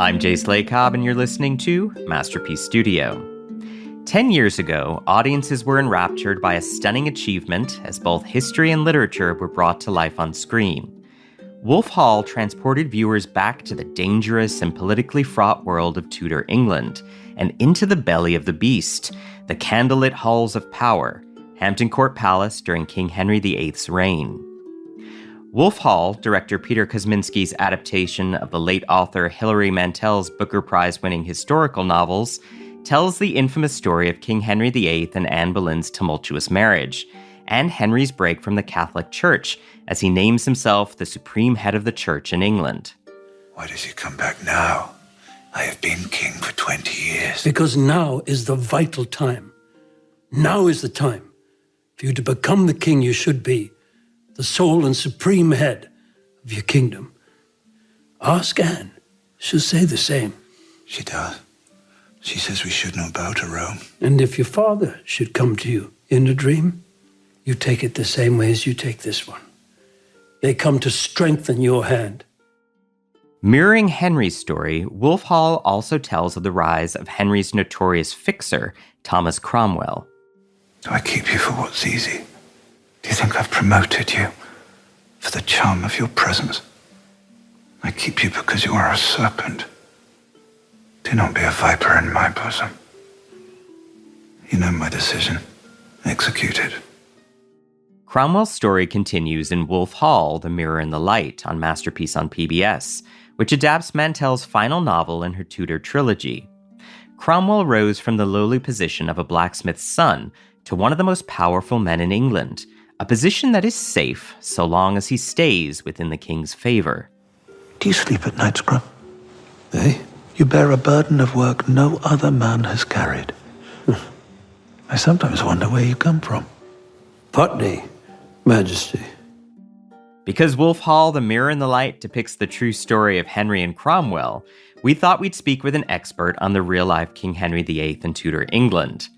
I'm Jace Lacob, and you're listening to Masterpiece Studio. 10 years ago, audiences were enraptured by a stunning achievement as both history and literature were brought to life on screen. Wolf Hall transported viewers back to the dangerous and politically fraught world of Tudor England and into the belly of the beast, the candlelit halls of power, Hampton Court Palace during King Henry VIII's reign. Wolf Hall, director Peter Kosminski's adaptation of the late author Hilary Mantel's Booker Prize-winning historical novels, tells the infamous story of King Henry VIII and Anne Boleyn's tumultuous marriage, and Henry's break from the Catholic Church as he names himself the supreme head of the Church in England. Why does he come back now? I have been king for 20 years. Because now is the vital time. Now is the time for you to become the king you should be, the sole and supreme head of your kingdom. Ask Anne. She'll say the same. She does. She says we should not bow to Rome. And if your father should come to you in a dream, you take it the same way as you take this one. They come to strengthen your hand. Mirroring Henry's story, Wolf Hall also tells of the rise of Henry's notorious fixer, Thomas Cromwell. Do I keep you for what's easy? Do you think I've promoted you for the charm of your presence? I keep you because you are a serpent. Do not be a viper in my bosom. You know my decision. Execute it. Cromwell's story continues in Wolf Hall, The Mirror and the Light on Masterpiece on PBS, which adapts Mantel's final novel in her Tudor trilogy. Cromwell rose from the lowly position of a blacksmith's son to one of the most powerful men in England, a position that is safe so long as he stays within the king's favor. Do you sleep at night, Scrum? Eh? You bear a burden of work no other man has carried. I sometimes wonder where you come from. Putney, Majesty. Because Wolf Hall, The Mirror and the Light depicts the true story of Henry and Cromwell, we thought we'd speak with an expert on the real-life King Henry VIII and Tudor England.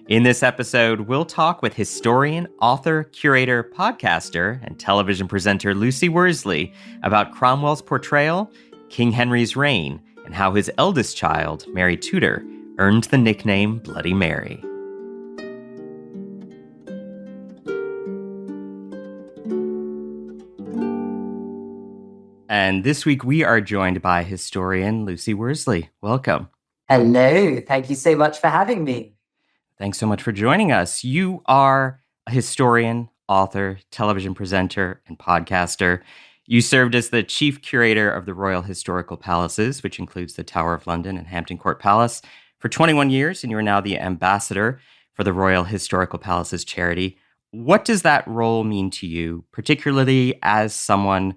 In this episode, we'll talk with historian, author, curator, podcaster, and television presenter Lucy Worsley about Cromwell's portrayal, King Henry's reign, and how his eldest child, Mary Tudor, earned the nickname Bloody Mary. And this week we are joined by historian Lucy Worsley. Welcome. Hello. Thank you so much for having me. Thanks so much for joining us. You are a historian, author, television presenter, and podcaster. You served as the chief curator of the Royal Historical Palaces, which includes the Tower of London and Hampton Court Palace, for 21 years, and you are now the ambassador for the Royal Historical Palaces charity. What does that role mean to you, particularly as someone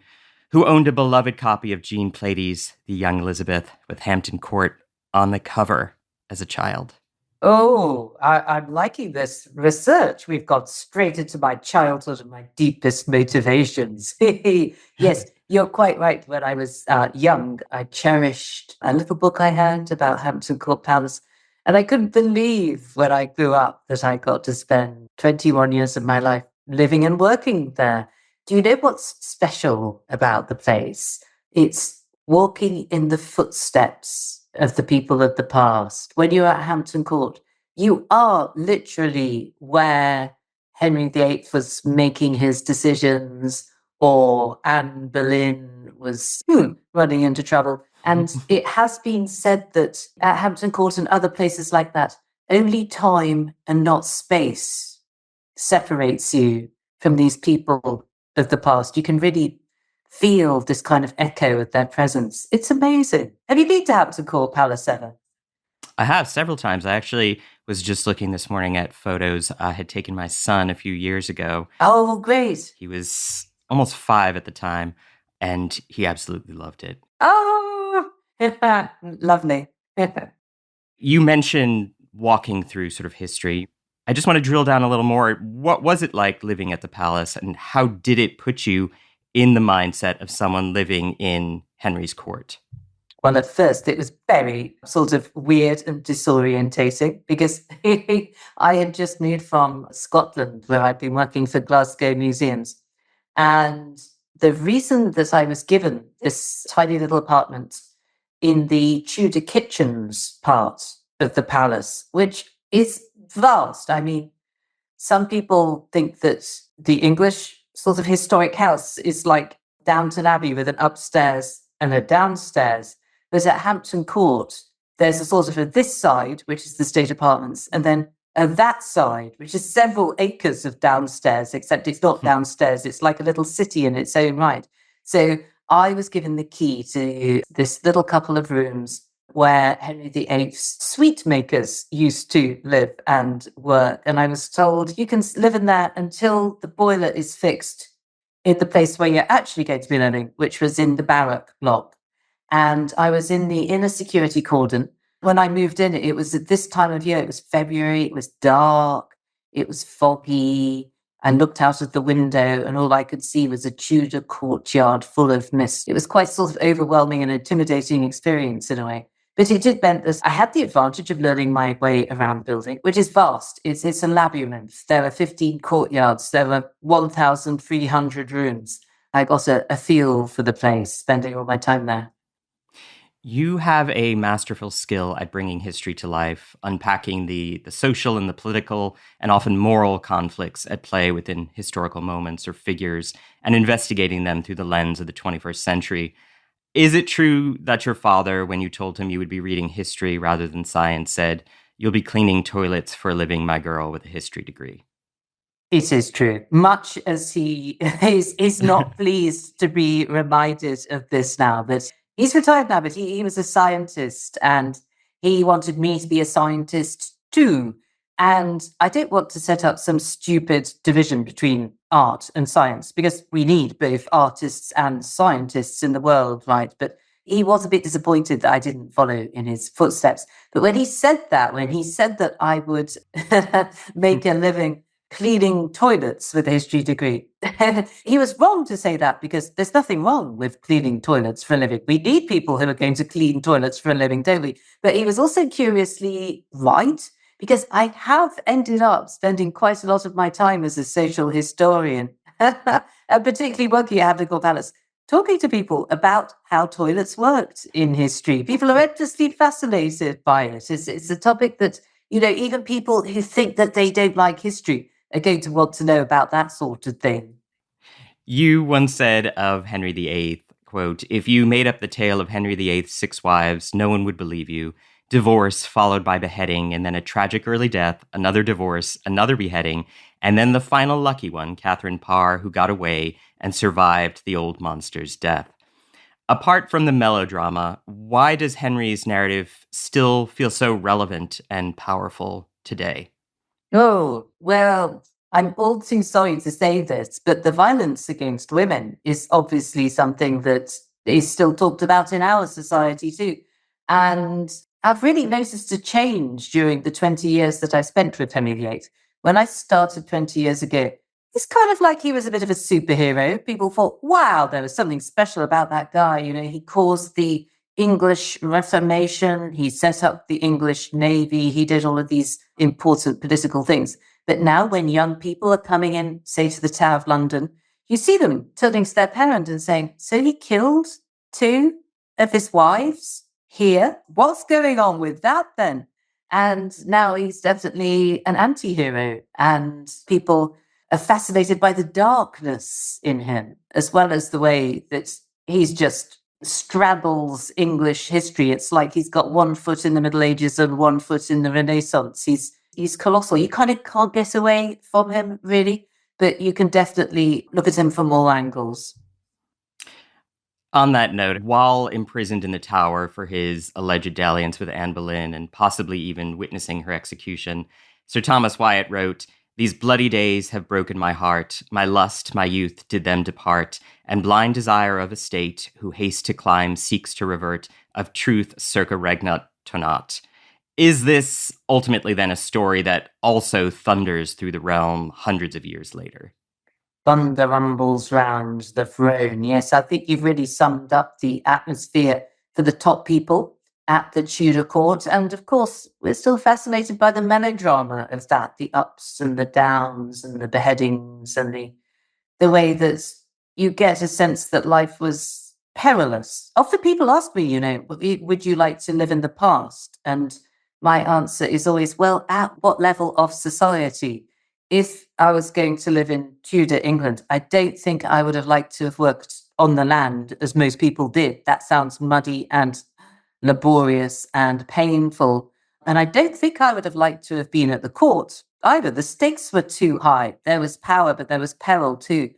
who owned a beloved copy of Jean Plady's The Young Elizabeth with Hampton Court on the cover as a child? Oh, I'm liking this research. We've got straight into my childhood and my deepest motivations. Yes, you're quite right. When I was young, I cherished a little book I had about Hampton Court Palace. And I couldn't believe when I grew up that I got to spend 21 years of my life living and working there. Do you know what's special about the place? It's walking in the footsteps of the people of the past. When you're at Hampton Court, you are literally where Henry VIII was making his decisions, or Anne Boleyn was running into trouble. And it has been said that at Hampton Court and other places like that, only time and not space separates you from these people of the past. You can really feel this kind of echo of their presence. It's amazing. Have you been to Hampton Court Palace ever? I have several times. I actually was just looking this morning at photos I had taken my son a few years ago. Oh, great. He was almost 5 at the time, and he absolutely loved it. Oh, lovely. You mentioned walking through sort of history. I just want to drill down a little more. What was it like living at the palace, and how did it put you in the mindset of someone living in Henry's court? Well, at first it was very sort of weird and disorientating because I had just moved from Scotland, where I'd been working for Glasgow museums. And the reason that I was given this tiny little apartment in the Tudor kitchens part of the palace, which is vast. I mean, some people think that the English sort of historic house is like Downton Abbey with an upstairs and a downstairs. But at Hampton Court, there's a sort of a this side, which is the state apartments, and then that side, which is several acres of downstairs, except it's not downstairs. It's like a little city in its own right. So I was given the key to this little couple of rooms where Henry VIII's sweet makers used to live and work. And I was told, you can live in there until the boiler is fixed in the place where you're actually going to be living, which was in the barrack block. And I was in the inner security cordon. When I moved in, it was at this time of year. It was February. It was dark. It was foggy. I looked out of the window and all I could see was a Tudor courtyard full of mist. It was quite sort of overwhelming and intimidating experience in a way. But it did mean that I had the advantage of learning my way around the building, which is vast. It's a labyrinth. There are 15 courtyards. There are 1,300 rooms. I got a feel for the place, spending all my time there. You have a masterful skill at bringing history to life, unpacking the social and the political and often moral conflicts at play within historical moments or figures, and investigating them through the lens of the 21st century. Is it true that your father, when you told him you would be reading history rather than science, said, "You'll be cleaning toilets for a living, my girl, with a history degree"? It is true. Much as he is not pleased to be reminded of this now, but he's retired now, but he was a scientist and he wanted me to be a scientist too. And I don't want to set up some stupid division between art and science because we need both artists and scientists in the world, right? But he was a bit disappointed that I didn't follow in his footsteps. But when he said that I would make a living cleaning toilets with a history degree, he was wrong to say that because there's nothing wrong with cleaning toilets for a living. We need people who are going to clean toilets for a living, don't we? But he was also curiously right, because I have ended up spending quite a lot of my time as a social historian, and particularly working at Hampton Court Palace, talking to people about how toilets worked in history. People are endlessly fascinated by it. It's a topic that, even people who think that they don't like history are going to want to know about that sort of thing. You once said of Henry VIII, quote, "If you made up the tale of Henry VIII's 6 wives, no one would believe you. Divorce followed by beheading, and then a tragic early death, another divorce, another beheading, and then the final lucky one, Catherine Parr, who got away and survived the old monster's death." Apart from the melodrama, why does Henry's narrative still feel so relevant and powerful today? Oh, well, I'm all too sorry to say this, but the violence against women is obviously something that is still talked about in our society too. And I've really noticed a change during the 20 years that I've spent with Henry VIII. When I started 20 years ago, it's kind of like he was a bit of a superhero. People thought, wow, there was something special about that guy. He caused the English Reformation. He set up the English Navy. He did all of these important political things. But now when young people are coming in, say to the Tower of London, you see them turning to their parent and saying, so he killed 2 of his wives here? What's going on with that then? And now he's definitely an anti-hero, and people are fascinated by the darkness in him, as well as the way that he's just straddles English history. It's like he's got 1 foot in the Middle Ages and 1 foot in the Renaissance. He's colossal. You kind of can't get away from him, really, but you can definitely look at him from all angles. On that note, while imprisoned in the Tower for his alleged dalliance with Anne Boleyn and possibly even witnessing her execution, Sir Thomas Wyatt wrote, "These bloody days have broken my heart. My lust, my youth did them depart, and blind desire of a state, who haste to climb seeks to revert, of truth circa regnat tonat." Is this ultimately then a story that also thunders through the realm hundreds of years later? Thunder rumbles round the throne. Yes, I think you've really summed up the atmosphere for the top people at the Tudor court. And of course, we're still fascinated by the melodrama of that, the ups and the downs and the beheadings and the way that you get a sense that life was perilous. Often people ask me, would you like to live in the past? And my answer is always, well, at what level of society? If I was going to live in Tudor England, I don't think I would have liked to have worked on the land as most people did. That sounds muddy and laborious and painful. And I don't think I would have liked to have been at the court either. The stakes were too high. There was power, but there was peril too.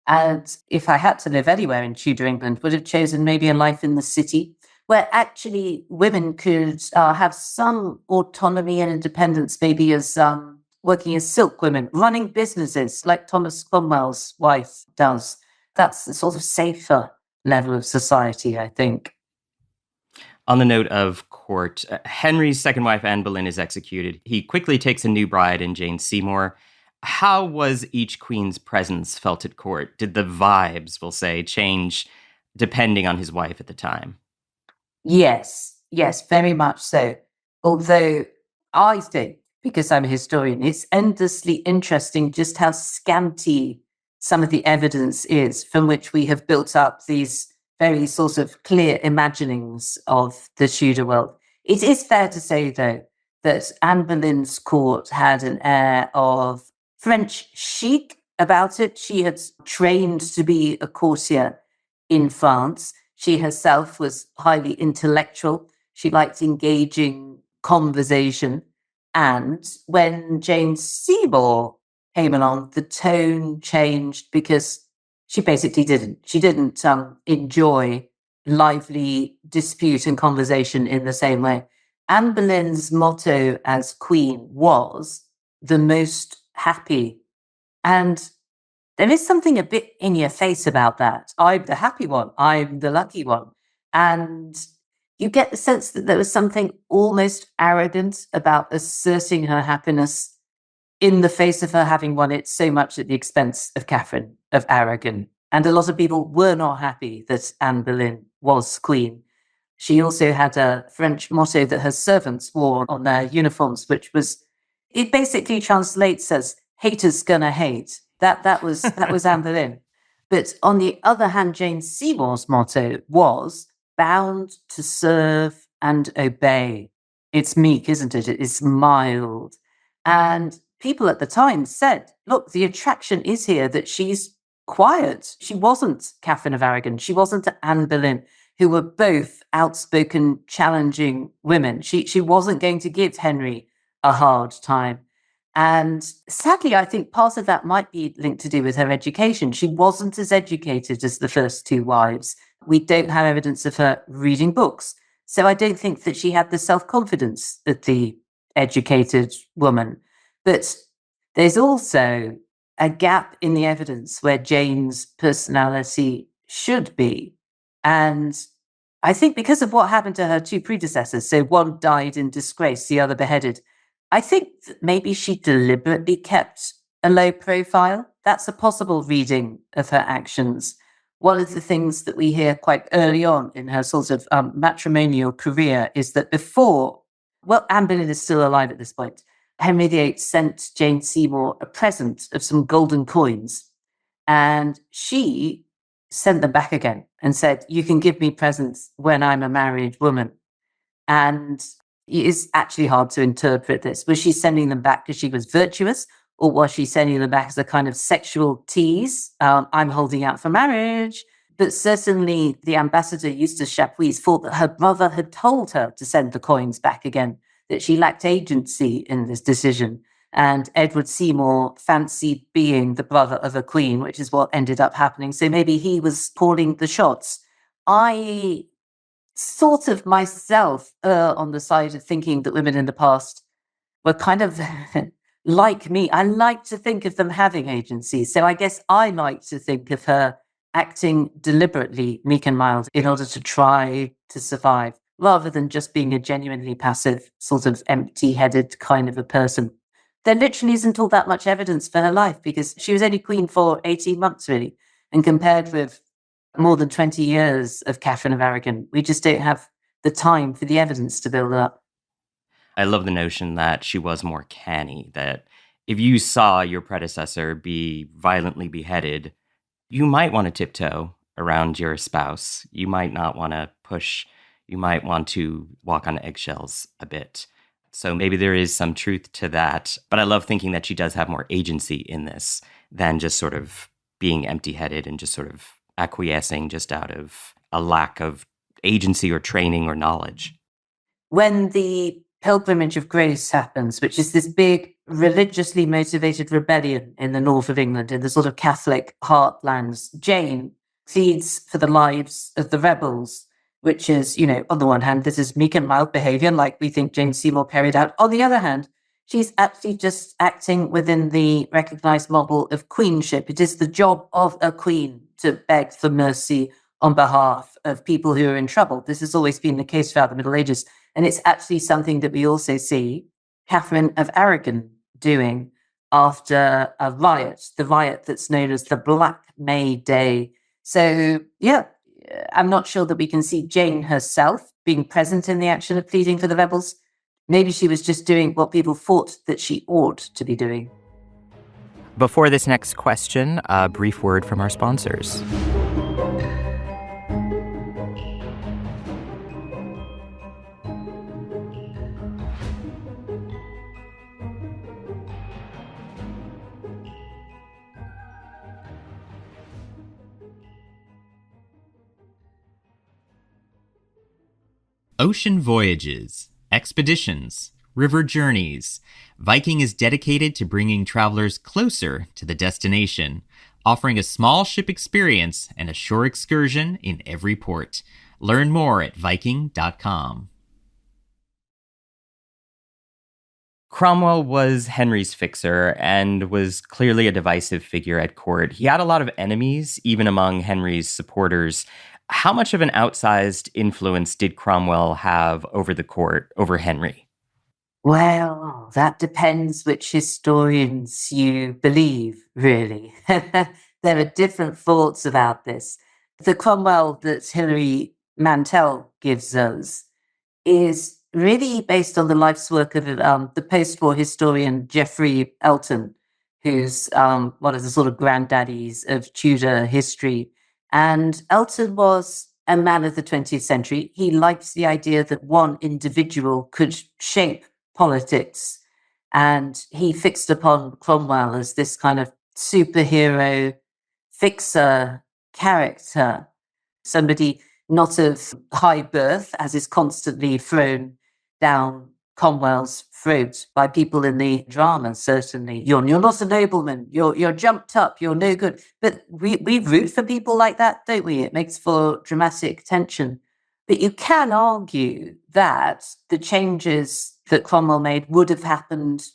And if I had to live anywhere in Tudor England, would have chosen maybe a life in the city where actually women could have some autonomy and independence, maybe as working as silk women, running businesses like Thomas Cromwell's wife does. That's the sort of safer level of society, I think. On the note of court, Henry's second wife, Anne Boleyn, is executed. He quickly takes a new bride in Jane Seymour. How was each queen's presence felt at court? Did the vibes, we'll say, change depending on his wife at the time? Yes, very much so. Although I think, because I'm a historian, it's endlessly interesting just how scanty some of the evidence is from which we have built up these very sort of clear imaginings of the Tudor world. It is fair to say, though, that Anne Boleyn's court had an air of French chic about it. She had trained to be a courtier in France. She herself was highly intellectual. She liked engaging conversation. And when Jane Seymour came along, the tone changed because she basically didn't. She didn't enjoy lively dispute and conversation in the same way. Anne Boleyn's motto as queen was the most happy. And there is something a bit in your face about that. I'm the happy one. I'm the lucky one. And you get the sense that there was something almost arrogant about asserting her happiness in the face of her having won it so much at the expense of Catherine of Aragon. And a lot of people were not happy that Anne Boleyn was queen. She also had a French motto that her servants wore on their uniforms, which was, it basically translates as haters gonna hate. That was Anne Boleyn. But on the other hand, Jane Seymour's motto was bound to serve and obey. It's meek, isn't it? It's mild. And people at the time said, look, the attraction is here that she's quiet. She wasn't Catherine of Aragon. She wasn't Anne Boleyn, who were both outspoken, challenging women. She wasn't going to give Henry a hard time. And sadly, I think part of that might be linked to do with her education. She wasn't as educated as the first two wives. We don't have evidence of her reading books. So I don't think that she had the self-confidence that the educated woman. But there's also a gap in the evidence where Jane's personality should be. And I think because of what happened to her two predecessors, so one died in disgrace, the other beheaded, I think that maybe she deliberately kept a low profile. That's a possible reading of her actions. One of the things that we hear quite early on in her sort of matrimonial career is that Anne Boleyn is still alive at this point, Henry VIII sent Jane Seymour a present of some golden coins, and she sent them back again and said, you can give me presents when I'm a married woman. And it is actually hard to interpret this. Was she sending them back because she was virtuous, or was she sending them back as a kind of sexual tease? I'm holding out for marriage. But certainly the ambassador, Eustace Chapuis, thought that her brother had told her to send the coins back again, that she lacked agency in this decision. And Edward Seymour fancied being the brother of a queen, which is what ended up happening. So maybe he was calling the shots. I sort of myself on the side of thinking that women in the past were kind of like me. I like to think of them having agency. So I guess I like to think of her acting deliberately meek and mild in order to try to survive, rather than just being a genuinely passive, sort of empty-headed kind of a person. There literally isn't all that much evidence for her life because she was only queen for 18 months, really. And compared with more than 20 years of Catherine of Aragon, we just don't have the time for the evidence to build up. I love the notion that she was more canny, that if you saw your predecessor be violently beheaded, you might want to tiptoe around your spouse. You might not want to push, you might want to walk on eggshells a bit. So maybe there is some truth to that. But I love thinking that she does have more agency in this than just sort of being empty-headed and just sort of acquiescing just out of a lack of agency or training or knowledge. When the Pilgrimage of Grace happens, which is this big religiously motivated rebellion in the north of England, in the sort of Catholic heartlands, Jane pleads for the lives of the rebels, which is, on the one hand, this is meek and mild behavior, like we think Jane Seymour carried out. On the other hand, she's actually just acting within the recognized model of queenship. It is the job of a queen to beg for mercy on behalf of people who are in trouble. This has always been the case throughout the Middle Ages. And it's actually something that we also see Catherine of Aragon doing after a riot, the riot that's known as the Black May Day. So, yeah, I'm not sure that we can see Jane herself being present in the action of pleading for the rebels. Maybe she was just doing what people thought that she ought to be doing. Before this next question, a brief word from our sponsors. Ocean voyages, expeditions, river journeys. Viking is dedicated to bringing travelers closer to the destination, offering a small ship experience and a shore excursion in every port. Learn more at Viking.com. Cromwell was Henry's fixer and was clearly a divisive figure at court. He had a lot of enemies, even among Henry's supporters. How much of an outsized influence did Cromwell have over the court, over Henry? Well, that depends which historians you believe, really. There are different thoughts about this. The Cromwell that Hilary Mantel gives us is really based on the life's work of the post-war historian Geoffrey Elton, who's one of the sort of granddaddies of Tudor history. And Elton was a man of the 20th century. He liked the idea that one individual could shape politics. And he fixed upon Cromwell as this kind of superhero fixer character, somebody not of high birth, as is constantly thrown down Cromwell's throat by people in the drama, certainly. You're not a nobleman, you're jumped up, you're no good. But we root for people like that, don't we? It makes for dramatic tension. But you can argue that the changes that Cromwell made would have happened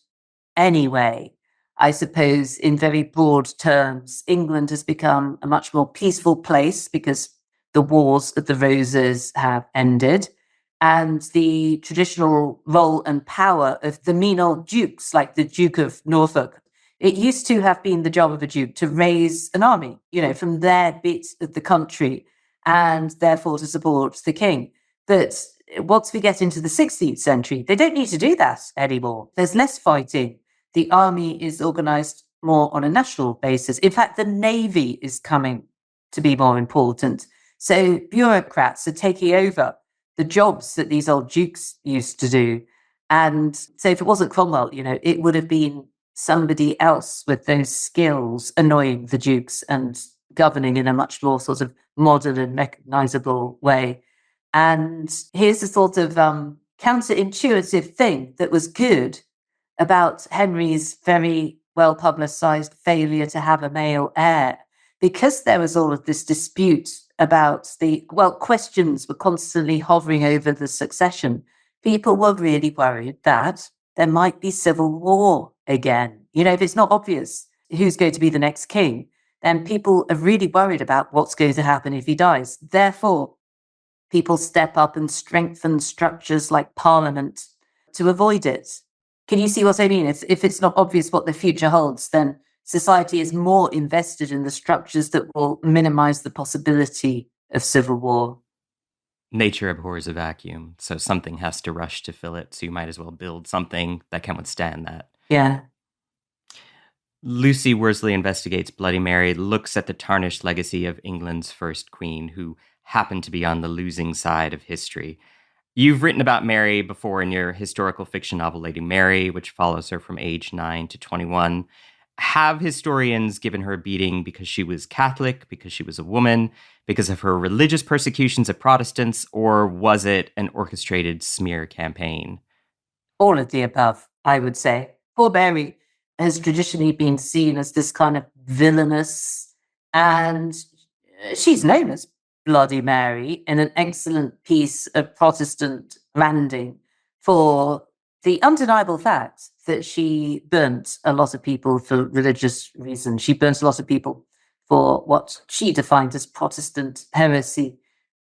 anyway. I suppose in very broad terms, England has become a much more peaceful place because the Wars of the Roses have ended. And the traditional role and power of the mean old dukes, like the Duke of Norfolk. It used to have been the job of a duke to raise an army, from their bit of the country, and therefore to support the king. But once we get into the 16th century, they don't need to do that anymore. There's less fighting. The army is organized more on a national basis. In fact, the navy is coming to be more important. So bureaucrats are taking over the jobs that these old dukes used to do. And so if it wasn't Cromwell, it would have been somebody else with those skills annoying the dukes and governing in a much more sort of modern and recognizable way. And here's a sort of counterintuitive thing that was good about Henry's very well-publicized failure to have a male heir. Because there was all of this dispute about questions were constantly hovering over the succession. People were really worried that there might be civil war again. If it's not obvious who's going to be the next king, then people are really worried about what's going to happen if he dies. Therefore, people step up and strengthen structures like Parliament to avoid it. Can you see what I mean? If it's not obvious what the future holds, then society is more invested in the structures that will minimize the possibility of civil war. Nature abhors a vacuum, so something has to rush to fill it, so you might as well build something that can withstand that. Yeah. Lucy Worsley Investigates Bloody Mary looks at the tarnished legacy of England's first queen, who happened to be on the losing side of history. You've written about Mary before in your historical fiction novel Lady Mary, which follows her from age 9 to 21. Have historians given her a beating because she was Catholic, because she was a woman, because of her religious persecutions of Protestants, or was it an orchestrated smear campaign? All of the above, I would say. Poor Mary has traditionally been seen as this kind of villainous, and she's known as Bloody Mary in an excellent piece of Protestant branding for the undeniable fact that she burnt a lot of people for religious reasons. She burnt a lot of people for what she defined as Protestant heresy.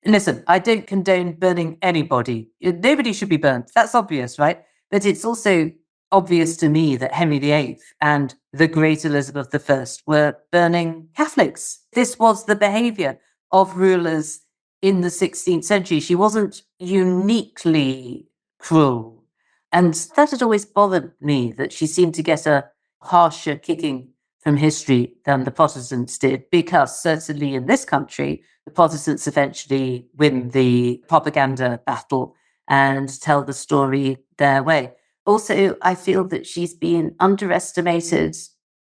Listen, I don't condone burning anybody. Nobody should be burnt. That's obvious, right? But it's also obvious to me that Henry VIII and the great Elizabeth I were burning Catholics. This was the behavior of rulers in the 16th century. She wasn't uniquely cruel. And that had always bothered me, that she seemed to get a harsher kicking from history than the Protestants did, because certainly in this country, the Protestants eventually win the propaganda battle and tell the story their way. Also, I feel that she's been underestimated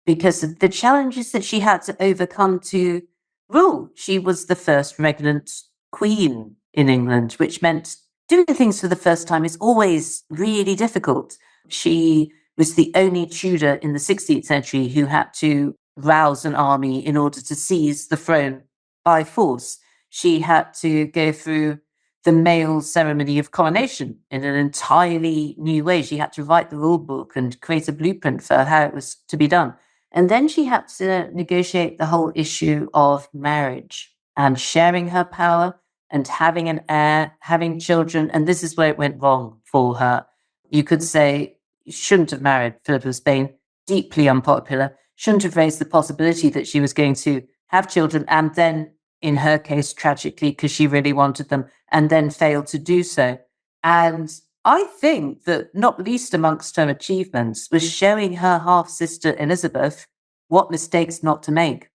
because of the challenges that she had to overcome to rule. She was the first regnant queen in England, which meant doing things for the first time is always really difficult. She was the only Tudor in the 16th century who had to rouse an army in order to seize the throne by force. She had to go through the male ceremony of coronation in an entirely new way. She had to write the rule book and create a blueprint for how it was to be done. And then she had to negotiate the whole issue of marriage and sharing her power and having an heir, having children. And this is where it went wrong for her. You could say, shouldn't have married Philip of Spain, deeply unpopular, shouldn't have raised the possibility that she was going to have children, and then, in her case, tragically, because she really wanted them, and then failed to do so. And I think that not least amongst her achievements was showing her half-sister Elizabeth what mistakes not to make.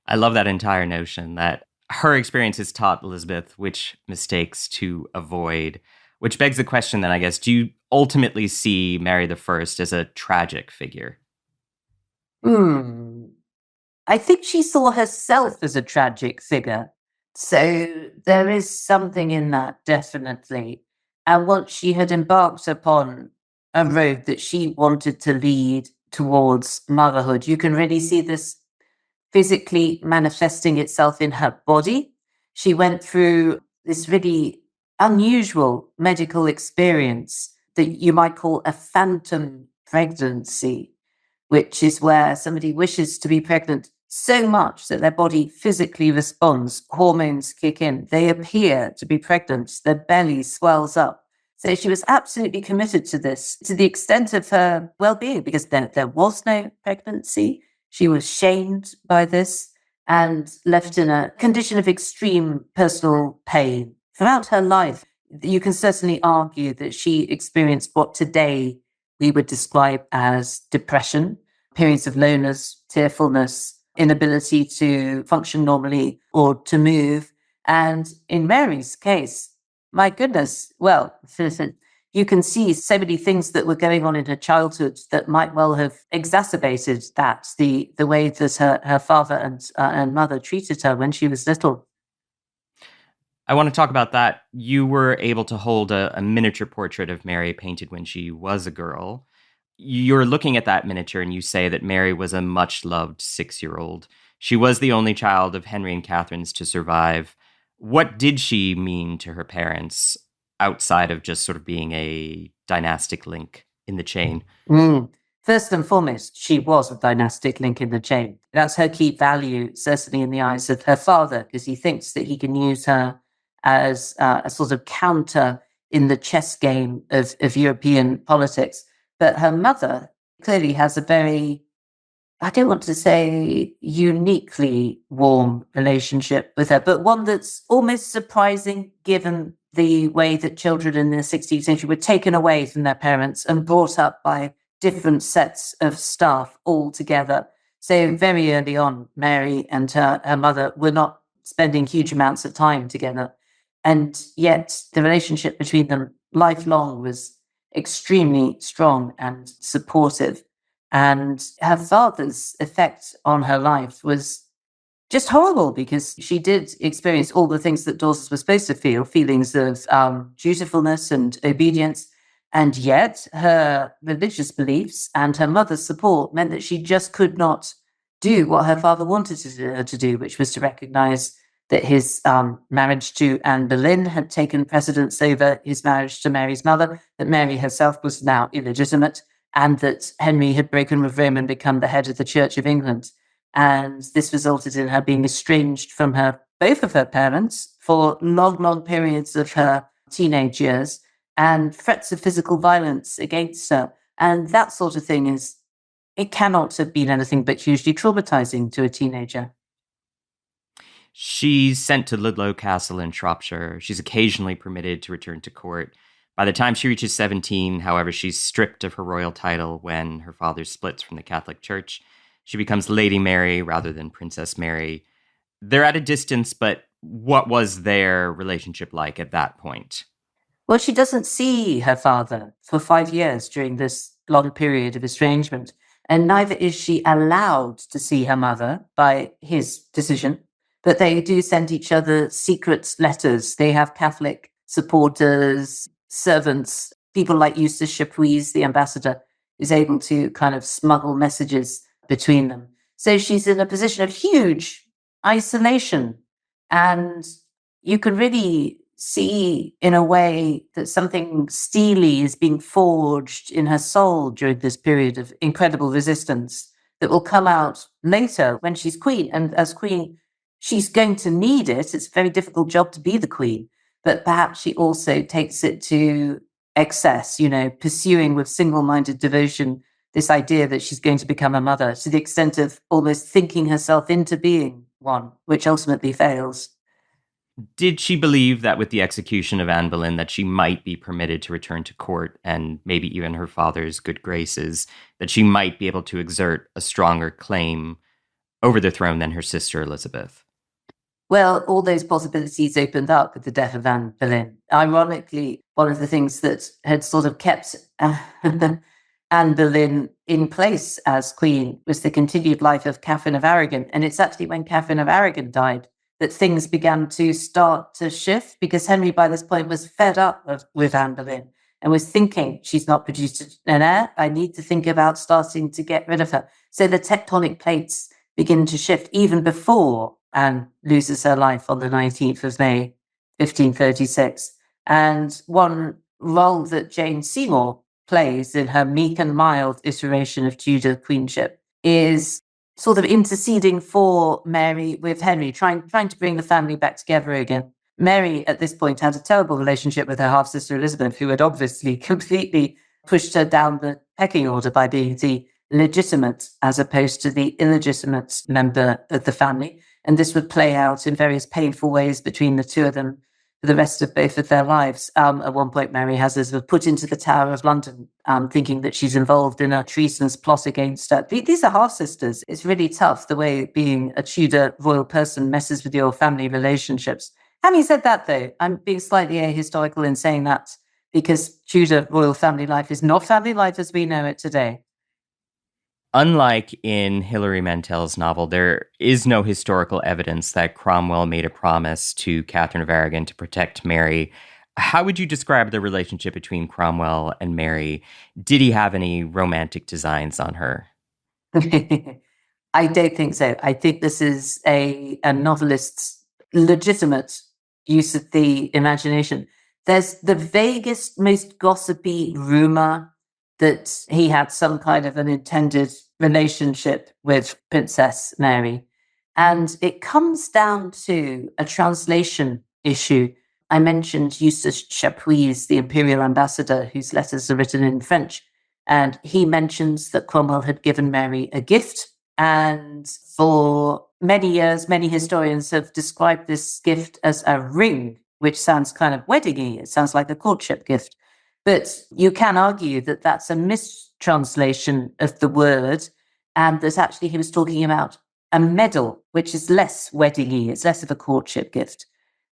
I love that entire notion that her experiences taught Elizabeth which mistakes to avoid, which begs the question then, I guess, do you ultimately see Mary I as a tragic figure? I think she saw herself as a tragic figure. So there is something in that, definitely. And once she had embarked upon a road that she wanted to lead towards motherhood, you can really see this physically manifesting itself in her body. She went through this really unusual medical experience that you might call a phantom pregnancy, which is where somebody wishes to be pregnant so much that their body physically responds. Hormones kick in. They appear to be pregnant. Their belly swells up. So she was absolutely committed to this, to the extent of her well-being, because there was no pregnancy. She was shamed by this and left in a condition of extreme personal pain throughout her life. You can certainly argue that she experienced what today we would describe as depression, periods of loneliness, tearfulness, inability to function normally or to move. And in Mary's case, my goodness, well, you can see so many things that were going on in her childhood that might well have exacerbated that, the way that her father and mother treated her when she was little. I want to talk about that. You were able to hold a miniature portrait of Mary painted when she was a girl. You're looking at that miniature and you say that Mary was a much-loved 6-year-old. She was the only child of Henry and Catherine's to survive. What did she mean to her parents outside of just sort of being a dynastic link in the chain? First and foremost, she was a dynastic link in the chain. That's her key value, certainly in the eyes of her father, because he thinks that he can use her as a sort of counter in the chess game of European politics. But her mother clearly has a very, I don't want to say uniquely warm relationship with her, but one that's almost surprising given the way that children in the 16th century were taken away from their parents and brought up by different sets of staff all together. So very early on, Mary and her mother were not spending huge amounts of time together. And yet the relationship between them lifelong was extremely strong and supportive. And her father's effect on her life was just horrible, because she did experience all the things that daughters were supposed to feel, feelings of dutifulness and obedience. And yet her religious beliefs and her mother's support meant that she just could not do what her father wanted her to do, which was to recognize that his marriage to Anne Boleyn had taken precedence over his marriage to Mary's mother, that Mary herself was now illegitimate, and that Henry had broken with Rome and become the head of the Church of England. And this resulted in her being estranged from both of her parents for long, long periods of her teenage years, and threats of physical violence against her. And that sort of thing it cannot have been anything but hugely traumatizing to a teenager. She's sent to Ludlow Castle in Shropshire. She's occasionally permitted to return to court. By the time she reaches 17, however, she's stripped of her royal title when her father splits from the Catholic Church. She becomes Lady Mary rather than Princess Mary. They're at a distance, but what was their relationship like at that point? Well, she doesn't see her father for 5 years during this long period of estrangement, and neither is she allowed to see her mother by his decision. But they do send each other secret letters. They have Catholic supporters, servants, people like Eustace Chapuis, the ambassador, who's able to kind of smuggle messages between them. So she's in a position of huge isolation. And you can really see in a way that something steely is being forged in her soul during this period of incredible resistance that will come out later when she's queen. And as queen, she's going to need it. It's a very difficult job to be the queen, but perhaps she also takes it to excess, pursuing with single-minded devotion this idea that she's going to become a mother, to the extent of almost thinking herself into being one, which ultimately fails. Did she believe that with the execution of Anne Boleyn that she might be permitted to return to court and maybe even her father's good graces, that she might be able to exert a stronger claim over the throne than her sister Elizabeth? Well, all those possibilities opened up with the death of Anne Boleyn. Ironically, one of the things that had sort of kept Anne Boleyn in place as queen was the continued life of Catherine of Aragon. And it's actually when Catherine of Aragon died that things began to start to shift, because Henry by this point was fed up with Anne Boleyn and was thinking, she's not produced an heir, I need to think about starting to get rid of her. So the tectonic plates begin to shift even before Anne loses her life on the 19th of May, 1536. And one role that Jane Seymour plays in her meek and mild iteration of Tudor queenship is sort of interceding for Mary with Henry, trying to bring the family back together again. Mary, at this point, had a terrible relationship with her half-sister Elizabeth, who had obviously completely pushed her down the pecking order by being the legitimate as opposed to the illegitimate member of the family. And this would play out in various painful ways between the two of them for the rest of both of their lives. At one point, Mary has Elizabeth put into the Tower of London, thinking that she's involved in a treasonous plot against her. These are half-sisters. It's really tough the way being a Tudor royal person messes with your family relationships. Having said that, though, I'm being slightly ahistorical in saying that, because Tudor royal family life is not family life as we know it today. Unlike in Hilary Mantel's novel, there is no historical evidence that Cromwell made a promise to Catherine of Aragon to protect Mary. How would you describe the relationship between Cromwell and Mary? Did he have any romantic designs on her? I don't think so. I think this is a novelist's legitimate use of the imagination. There's the vaguest, most gossipy rumor that he had some kind of an intended relationship with Princess Mary. And it comes down to a translation issue. I mentioned Eustace Chapuis, the imperial ambassador, whose letters are written in French. And he mentions that Cromwell had given Mary a gift. And for many years, many historians have described this gift as a ring, which sounds kind of wedding-y. It sounds like a courtship gift. But you can argue that that's a mistranslation of the word, and that actually he was talking about a medal, which is less wedding-y. It's less of a courtship gift.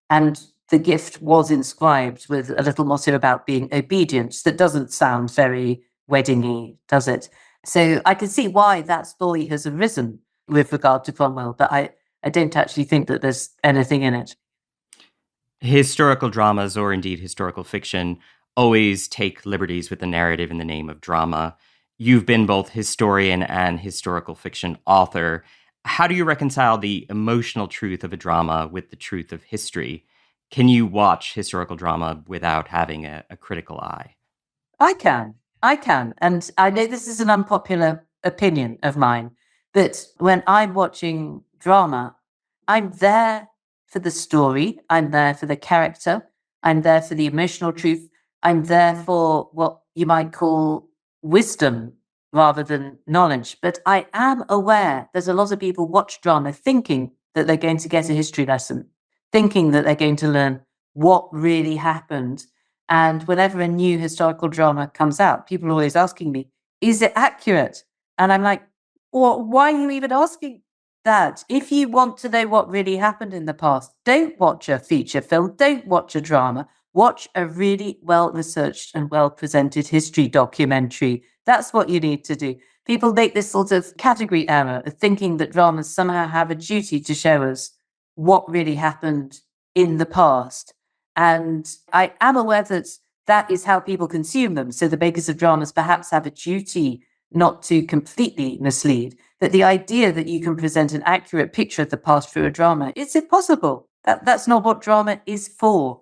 And the gift was inscribed with a little motto about being obedient. That doesn't sound very wedding-y, does it? So I can see why that story has arisen with regard to Cromwell, but I don't actually think that there's anything in it. Historical dramas, or indeed historical fiction, always take liberties with the narrative in the name of drama. You've been both historian and historical fiction author. How do you reconcile the emotional truth of a drama with the truth of history? Can you watch historical drama without having a critical eye? I can. And I know this is an unpopular opinion of mine, but when I'm watching drama, I'm there for the story, I'm there for the character, I'm there for the emotional truth, I'm there for what you might call wisdom rather than knowledge. But I am aware there's a lot of people watch drama thinking that they're going to get a history lesson, thinking that they're going to learn what really happened. And whenever a new historical drama comes out, people are always asking me, is it accurate? And I'm like, well, why are you even asking that? If you want to know what really happened in the past, don't watch a feature film, don't watch a drama, watch a really well-researched and well-presented history documentary. That's what you need to do. People make this sort of category error of thinking that dramas somehow have a duty to show us what really happened in the past. And I am aware that that is how people consume them. So the makers of dramas perhaps have a duty not to completely mislead. But the idea that you can present an accurate picture of the past through a drama, it's impossible. That's not what drama is for.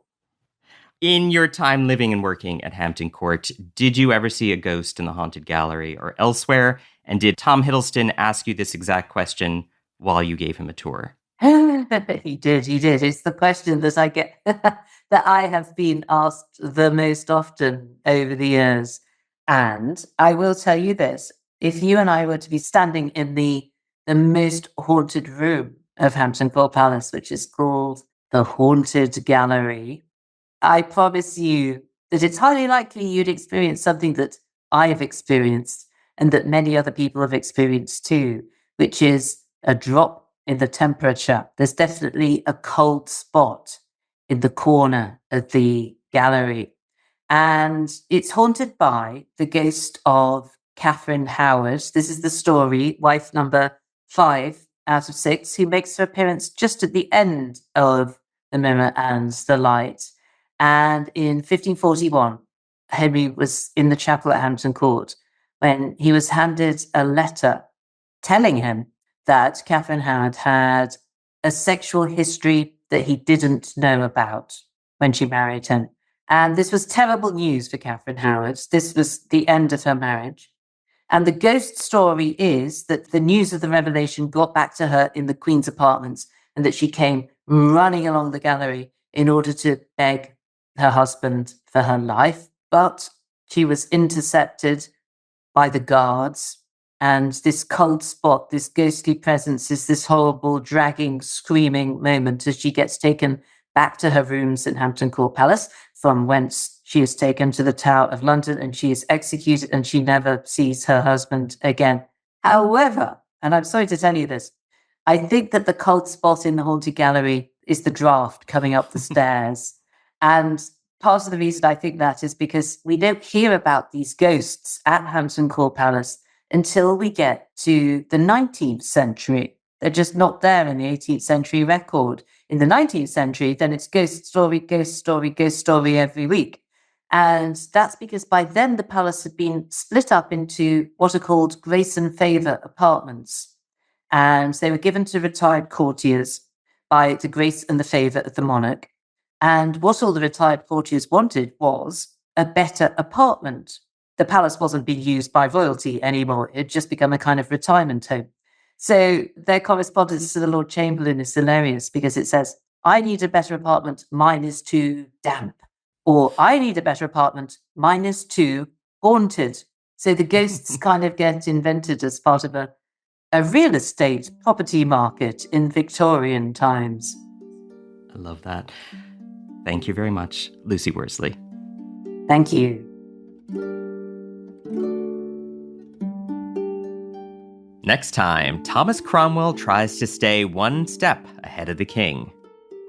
In your time living and working at Hampton Court, did you ever see a ghost in the Haunted Gallery or elsewhere? And did Tom Hiddleston ask you this exact question while you gave him a tour? He did. It's the question that I get, that I have been asked the most often over the years. And I will tell you this, if you and I were to be standing in the most haunted room of Hampton Court Palace, which is called the Haunted Gallery, I promise you that it's highly likely you'd experience something that I have experienced and that many other people have experienced too, which is a drop in the temperature. There's definitely a cold spot in the corner of the gallery. And it's haunted by the ghost of Catherine Howard. This is the story, wife number 5 out of 6, who makes her appearance just at the end of The Mirror and the Light. And in 1541, Henry was in the chapel at Hampton Court when he was handed a letter telling him that Catherine Howard had a sexual history that he didn't know about when she married him. And this was terrible news for Catherine Howard. This was the end of her marriage. And the ghost story is that the news of the revelation got back to her in the Queen's apartments and that she came running along the gallery in order to beg her husband for her life. But she was intercepted by the guards. And this cold spot, this ghostly presence, is this horrible, dragging, screaming moment as she gets taken back to her rooms in Hampton Court Palace, from whence she is taken to the Tower of London and she is executed and she never sees her husband again. However, and I'm sorry to tell you this, I think that the cold spot in the Haunted Gallery is the draft coming up the stairs. And part of the reason I think that is because we don't hear about these ghosts at Hampton Court Palace until we get to the 19th century. They're just not there in the 18th century record. In the 19th century, then it's ghost story, ghost story, ghost story every week. And that's because by then the palace had been split up into what are called grace and favour apartments. And they were given to retired courtiers by the grace and the favour of the monarch. And what all the retired courtiers wanted was a better apartment. The palace wasn't being used by royalty anymore. It had just become a kind of retirement home. So their correspondence to the Lord Chamberlain is hilarious because it says, I need a better apartment, mine is too damp. Or I need a better apartment, mine is too haunted. So the ghosts kind of get invented as part of a real estate property market in Victorian times. I love that. Thank you very much, Lucy Worsley. Thank you. Next time, Thomas Cromwell tries to stay one step ahead of the king.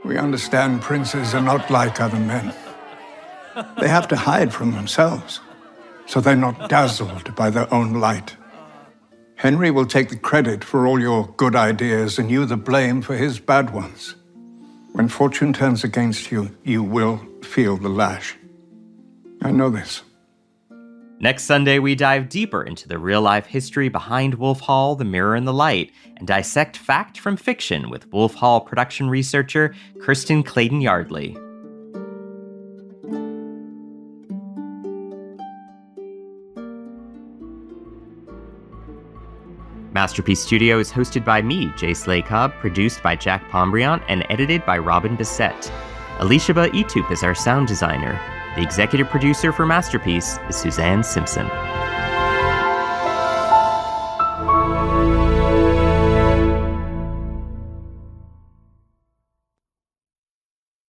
We understand princes are not like other men. They have to hide from themselves, so they're not dazzled by their own light. Henry will take the credit for all your good ideas and you the blame for his bad ones. When fortune turns against you, you will feel the lash. I know this. Next Sunday, we dive deeper into the real-life history behind Wolf Hall, The Mirror and the Light, and dissect fact from fiction with Wolf Hall production researcher Kristen Clayton-Yardley. Masterpiece Studio is hosted by me, Jay Slaycobb, produced by Jack Pombriant, and edited by Robin Bissett. Alicia Itup is our sound designer. The executive producer for Masterpiece is Suzanne Simpson.